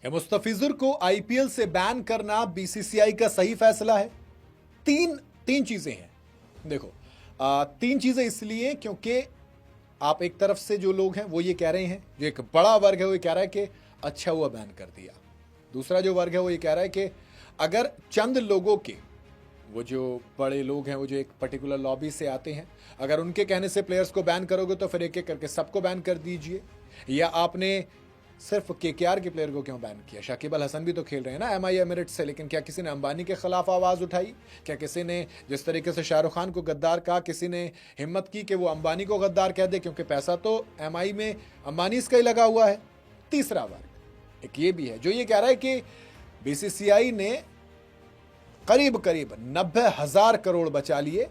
मुस्तफिजुर को आईपीएल से बैन करना बीसीसीआई का सही फैसला है। तीन तीन चीजें हैं। देखो, तीन चीजें इसलिए क्योंकि आप एक तरफ से जो लोग हैं वो ये कह रहे हैं, जो एक बड़ा वर्ग है वो ये कह रहा है कि अच्छा हुआ बैन कर दिया। दूसरा जो वर्ग है वो ये कह रहा है कि अगर चंद लोगों के, वो जो बड़े लोग हैं, वो जो एक पर्टिकुलर लॉबी से आते हैं, अगर उनके कहने से प्लेयर्स को बैन करोगे तो फिर एक एक करके सबको बैन कर दीजिए। या आपने सिर्फ केकेआर के प्लेयर को क्यों बैन किया? शाकिब अल हसन भी तो खेल रहे हैं ना एमआई एमिरेट्स से, लेकिन क्या किसी ने अंबानी के खिलाफ आवाज उठाई? क्या किसी ने जिस तरीके से शाहरुख खान को गद्दार कहा, किसी ने हिम्मत की कि वो अंबानी को गद्दार कह दे? क्योंकि पैसा तो एमआई में अंबानी का ही लगा हुआ है। तीसरा वर्ग एक ये भी है जो ये कह रहा है कि बीसीसीआई ने करीब करीब 90,000 करोड़ बचा लिए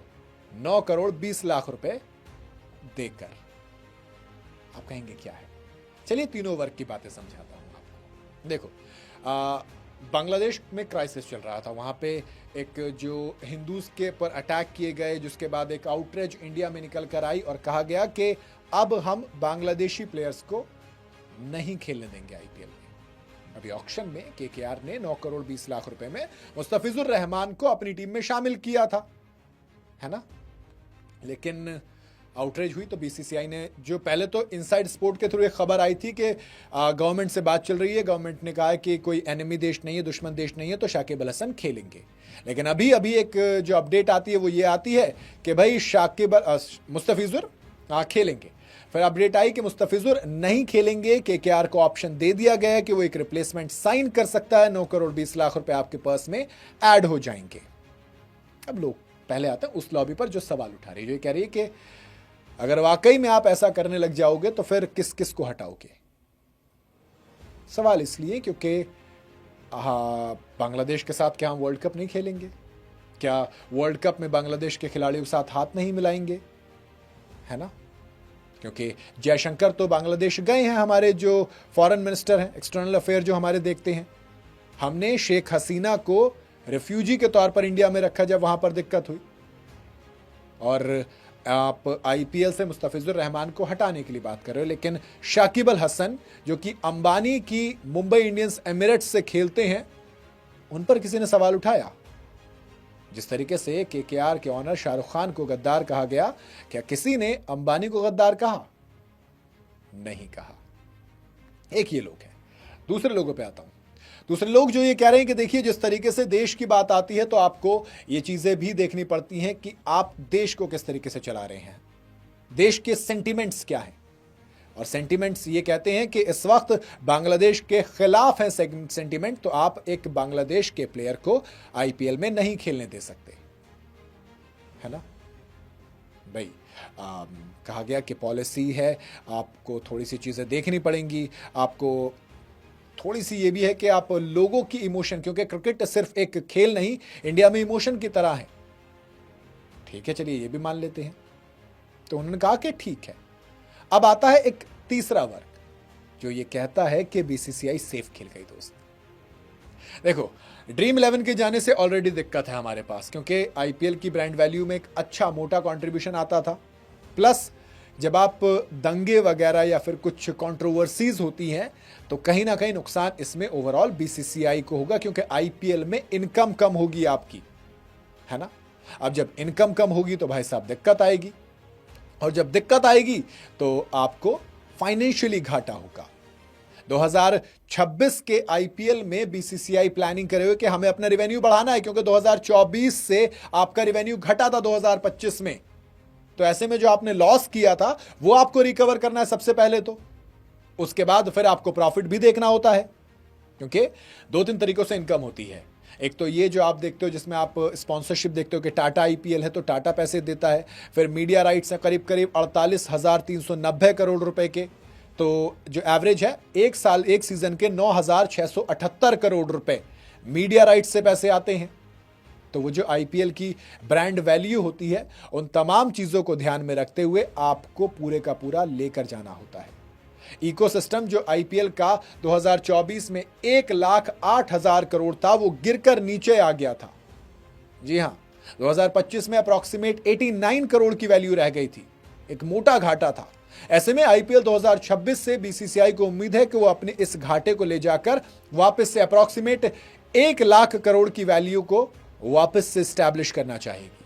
9 करोड़ 20 लाख रुपए देकर। आप कहेंगे क्या है? चलिए तीनों वर्ग की बातें समझाता हूं आपको। देखो, बांग्लादेश में क्राइसिस चल रहा था। वहां पे एक जो हिंदूज के पर अटैक किए गए, जिसके बाद एक आउटरीच इंडिया में निकल कर आई और कहा गया कि अब हम बांग्लादेशी प्लेयर्स को नहीं खेलने देंगे आईपीएल में। अभी ऑक्शन में केकेआर ने 9 करोड़ 20 लाख रुपए में मुस्तफिजुर रहमान को अपनी टीम में शामिल किया था, है ना। लेकिन आउटरीच हुई तो बीसीसीआई ने, जो पहले तो इनसाइड स्पोर्ट के थ्रू एक खबर आई थी कि गवर्नमेंट से बात चल रही है, गवर्नमेंट ने कहा है कि कोई एनिमी देश नहीं है, दुश्मन देश नहीं है, तो शाकिब अल हसन खेलेंगे। लेकिन अभी एक जो अपडेट आती है वो ये आती है कि भाई मुस्तफिजुर खेलेंगे। फिर अपडेट आई कि मुस्तफिजुर नहीं खेलेंगे। केकेआर को ऑप्शन दे दिया गया है कि वो एक रिप्लेसमेंट साइन कर सकता है, 9 करोड़ 20 लाख रुपए आपके पर्स में ऐड हो जाएंगे। अब लोग पहले आते हैं उस लॉबी पर जो सवाल उठा रही है, जो कह रही है कि अगर वाकई में आप ऐसा करने लग जाओगे तो फिर किस किस को हटाओगे? सवाल इसलिए क्योंकि बांग्लादेश के साथ क्या हम वर्ल्ड कप नहीं खेलेंगे? क्या वर्ल्ड कप में बांग्लादेश के खिलाड़ियों के साथ हाथ नहीं मिलाएंगे? है ना। क्योंकि जयशंकर तो बांग्लादेश गए हैं, हमारे जो फॉरेन मिनिस्टर हैं, एक्सटर्नल अफेयर जो हमारे देखते हैं। हमने शेख हसीना को रिफ्यूजी के तौर पर इंडिया में रखा जब वहां पर दिक्कत हुई। और आप आईपीएल से मुस्तफिजुर रहमान को हटाने के लिए बात कर रहे हो, लेकिन शाकिब अल हसन जो कि अंबानी की मुंबई इंडियंस एमिरेट्स से खेलते हैं, उन पर किसी ने सवाल उठाया? जिस तरीके से केकेआर के ऑनर शाहरुख खान को गद्दार कहा गया, क्या किसी ने अंबानी को गद्दार कहा? नहीं कहा। एक ये लोग हैं। दूसरे लोगों पे आता हूं। दूसरे लोग जो ये कह रहे हैं कि देखिए, जिस तरीके से देश की बात आती है तो आपको ये चीजें भी देखनी पड़ती हैं कि आप देश को किस तरीके से चला रहे हैं, देश के सेंटिमेंट्स क्या हैं। और सेंटिमेंट्स ये कहते हैं कि इस वक्त बांग्लादेश के खिलाफ है सेंटिमेंट, तो आप एक बांग्लादेश के प्लेयर को आईपीएल में नहीं खेलने दे सकते, है ना भाई। कहा गया कि पॉलिसी है, आपको थोड़ी सी चीजें देखनी पड़ेंगी। आपको थोड़ी सी ये भी है कि आप लोगों की इमोशन, क्योंकि क्रिकेट सिर्फ एक खेल नहीं, इंडिया में इमोशन की तरह है। ठीक है, चलिए ये भी मान लेते हैं। तो उन्होंने कहा कि ठीक है। अब आता है एक तीसरा वर्ग जो ये कहता है कि बीसीसीआई सेफ खेल गई। दोस्त देखो, ड्रीम 11 के जाने से ऑलरेडी दिक्कत है हमारे पास, क्योंकि आईपीएल की ब्रांड वैल्यू में एक अच्छा मोटा कंट्रीब्यूशन आता था। प्लस जब आप दंगे वगैरह या फिर कुछ कंट्रोवर्सीज होती हैं तो कहीं ना कहीं नुकसान इसमें ओवरऑल बीसीसीआई को होगा, क्योंकि आईपीएल में इनकम कम होगी आपकी, है ना। अब जब इनकम कम होगी तो भाई साहब दिक्कत आएगी, और जब दिक्कत आएगी तो आपको फाइनेंशियली घाटा होगा। 2026 के आईपीएल में बीसीसीआई प्लानिंग करे हुए कि हमें अपना रेवेन्यू बढ़ाना है, क्योंकि 2024 से आपका रेवेन्यू घटा था 2025 में। तो ऐसे में जो आपने लॉस किया था वो आपको रिकवर करना है सबसे पहले, तो उसके बाद फिर आपको प्रॉफिट भी देखना होता है, क्योंकि 2-3 तरीकों से इनकम होती है। एक तो ये जो आप देखते हो जिसमें आप स्पॉन्सरशिप देखते हो कि टाटा आईपीएल है तो टाटा पैसे देता है। फिर मीडिया राइट्स है करीब करीब 48,390 करोड़ रुपए के, तो जो एवरेज है एक सीजन के 9,678 करोड़ रुपए मीडिया राइट्स से पैसे आते हैं। तो वो जो आईपीएल की ब्रांड वैल्यू होती है, उन तमाम चीजों को ध्यान में रखते हुए आपको पूरे का पूरा लेकर जाना होता है। इकोसिस्टम जो आईपीएल का 2024 में 1,08,000 करोड़ था, वो गिरकर नीचे आ गया था। जी हां, 2025 में अप्रॉक्सीमेट 89 करोड़ की वैल्यू रह गई थी, एक मोटा घाटा था। ऐसे में आईपीएल 2026 से बीसीसीआई को उम्मीद है कि वो अपने इस घाटे को ले जाकर वापस से अप्रॉक्सीमेट 1 लाख करोड़ की वैल्यू को वापस से स्टैब्लिश करना चाहेगी।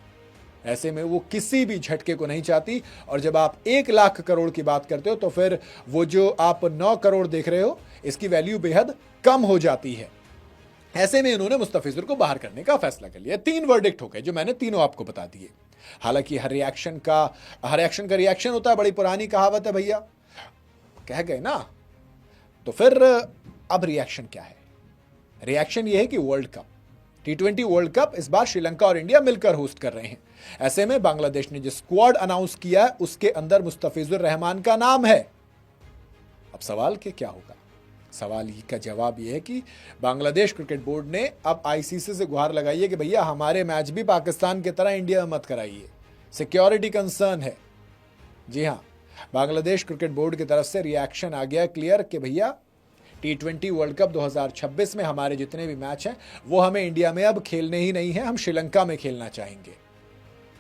ऐसे में वो किसी भी झटके को नहीं चाहती, और जब आप 1 लाख करोड़ की बात करते हो तो फिर वो जो आप 9 करोड़ देख रहे हो इसकी वैल्यू बेहद कम हो जाती है। ऐसे में इन्होंने मुस्तफिजुर को बाहर करने का फैसला कर लिया। 3 वर्डिक्ट हो गए जो मैंने तीनों आपको बता दिए। हालांकि हर एक्शन का रिएक्शन होता है, बड़ी पुरानी कहावत है भैया, कह गए ना। तो फिर अब रिएक्शन क्या है? रिएक्शन यह है कि world cup T20 world cup इस बार श्रीलंका और इंडिया मिलकर होस्ट कर रहे हैं। ऐसे में बांग्लादेश ने जो स्क्वाड अनाउंस किया है उसके अंदर मुस्तफिजुर रहमान का नाम है। अब सवाल के क्या होगा? सवाल का जवाब यह है कि बांग्लादेश क्रिकेट बोर्ड ने अब आईसीसी से गुहार लगाई है कि भैया हमारे मैच भी पाकिस्तान की तरह इंडिया में मत कराइए, सिक्योरिटी कंसर्न है। जी हां, बांग्लादेश क्रिकेट बोर्ड की तरफ से रिएक्शन आ गया क्लियर कि भैया T20 वर्ल्ड कप 2026 में हमारे जितने भी मैच हैं वो हमें इंडिया में अब खेलने ही नहीं है, हम श्रीलंका में खेलना चाहेंगे।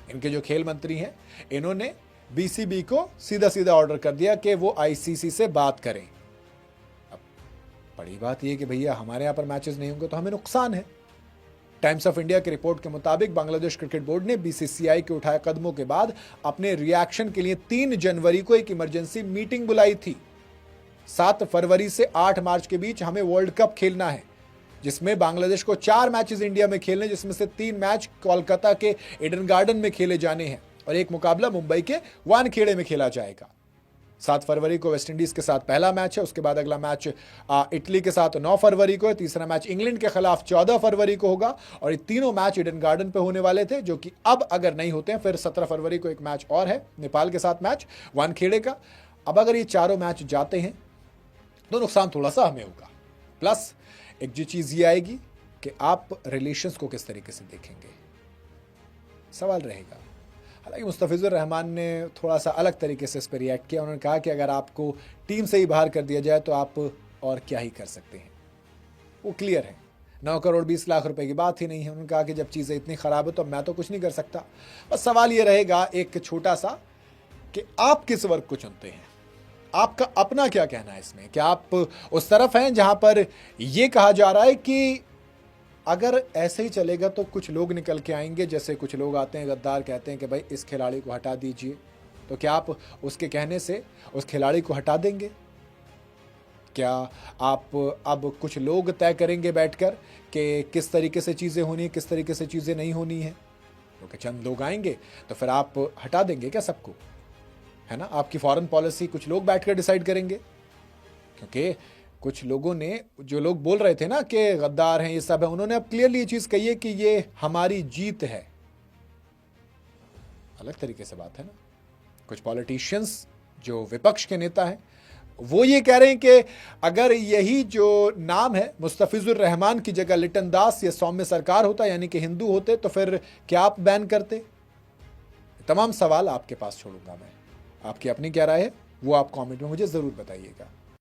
इनके जो खेल मंत्री हैं इन्होंने बीसीबी को सीधा सीधा ऑर्डर कर दिया कि वो आईसीसी से बात करें। अब बड़ी बात यह कि भैया हमारे यहां पर मैचेस नहीं होंगे तो हमें नुकसान है। टाइम्स ऑफ इंडिया की रिपोर्ट के मुताबिक बांग्लादेश क्रिकेट बोर्ड ने बीसीसीआई के उठाए कदमों के बाद अपने रिएक्शन के लिए 3 जनवरी को एक इमरजेंसी मीटिंग बुलाई थी। 7 फरवरी से 8 मार्च के बीच हमें वर्ल्ड कप खेलना है, जिसमें बांग्लादेश को 4 मैचेस इंडिया में खेलने, जिसमें से 3 मैच कोलकाता के ईडन गार्डन में खेले जाने हैं और एक मुकाबला मुंबई के वानखेड़े में खेला जाएगा। 7 फरवरी को वेस्टइंडीज के साथ पहला मैच है, उसके बाद अगला मैच इटली के साथ 9 फरवरी को है, तीसरा मैच इंग्लैंड के खिलाफ 14 फरवरी को होगा और ये तीनों मैच ईडन गार्डन पे होने वाले थे, जो कि अब अगर नहीं होते हैं फिर 17 फरवरी को एक मैच और है नेपाल के साथ मैच वानखेड़े का। अब अगर ये चारों मैच जाते हैं तो नुकसान थोड़ा सा हमें होगा, प्लस एक जो चीज़ ये आएगी कि आप रिलेशंस को किस तरीके से देखेंगे, सवाल रहेगा। हालांकि मुस्तफिजुर रहमान ने थोड़ा सा अलग तरीके से इस पर रिएक्ट किया। उन्होंने कहा कि अगर आपको टीम से ही बाहर कर दिया जाए तो आप और क्या ही कर सकते हैं, वो क्लियर है। 9 करोड़ 20 लाख रुपए की बात ही नहीं है। उन्होंने कहा कि जब चीज़ें इतनी ख़राब है तो मैं तो कुछ नहीं कर सकता। बस सवाल ये रहेगा एक छोटा सा कि आप किस वर्ग को चुनते हैं, आपका अपना क्या कहना है इसमें? क्या आप उस तरफ हैं जहां पर यह कहा जा रहा है कि अगर ऐसे ही चलेगा तो कुछ लोग निकल के आएंगे, जैसे कुछ लोग आते हैं गद्दार कहते हैं कि भाई इस खिलाड़ी को हटा दीजिए, तो क्या आप उसके कहने से उस खिलाड़ी को हटा देंगे? क्या आप अब कुछ लोग तय करेंगे बैठकर कि किस तरीके से चीज़ें होनी है, किस तरीके से चीज़ें नहीं होनी है? क्योंकि चंद लोग आएंगे तो फिर आप हटा देंगे क्या सबको? है ना, आपकी फॉरेन पॉलिसी कुछ लोग बैठकर डिसाइड करेंगे। क्योंकि कुछ लोगों ने, जो लोग बोल रहे थे ना कि गद्दार हैं ये सब है, उन्होंने अब क्लियरली ये चीज़ कही है कि ये हमारी जीत है। अलग तरीके से बात है ना। कुछ पॉलिटिशियंस जो विपक्ष के नेता हैं वो ये कह रहे हैं कि अगर यही जो नाम है मुस्तफिजुर रहमान की जगह लिटन दास या सौम्य सरकार होता, यानी कि हिंदू होते, तो फिर क्या आप बैन करते? तमाम सवाल आपके पास छोड़ूंगा मैं। आपकी अपनी क्या राय है वो आप कमेंट में मुझे ज़रूर बताइएगा।